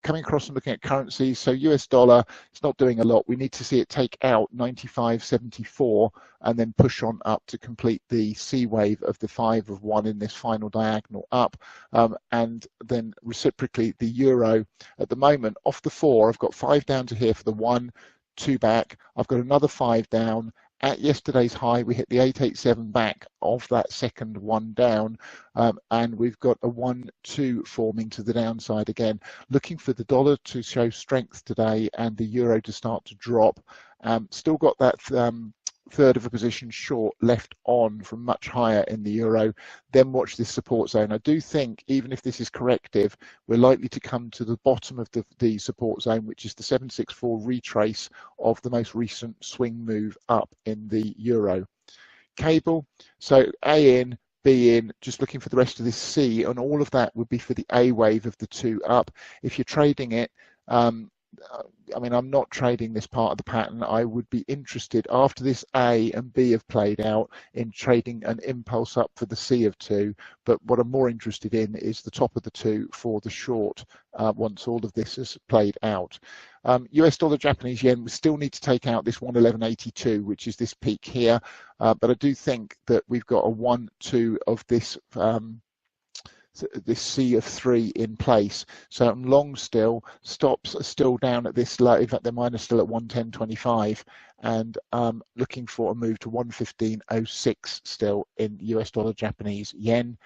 coming across and looking at currencies, so US dollar, it's not doing a lot. We need to see it take out 95.74 and then push on up to complete the C wave of the 5 of 1 in this final diagonal up. And then reciprocally, the euro at the moment off the 4, I've got 5 down to here for the 1, 2 back. I've got another 5 down. At yesterday's high, we hit the 887 back of that second 1 down, and we've got a 1-2 forming to the downside again. Looking for the dollar to show strength today and the euro to start to drop. Still got that third of a position short left on from much higher in the euro. Then watch this support zone. I do think even if this is corrective, we're likely to come to the bottom of the support zone, which is the 764 retrace of the most recent swing move up in the euro. Cable, so A in, B in, just looking for the rest of this C, and all of that would be for the A wave of the 2 up. If you're trading it, I mean, I'm not trading this part of the pattern. I would be interested after this A and B have played out in trading an impulse up for the C of 2. But what I'm more interested in is the top of the 2 for the short once all of this has played out. US dollar, Japanese yen, we still need to take out this 111.82, which is this peak here. But I do think that we've got a 1-2 of this this C of 3 in place. So I'm long still, stops are still down at this low. In fact, they're minus still at 110.25, and looking for a move to 115.06 still in US dollar, Japanese yen.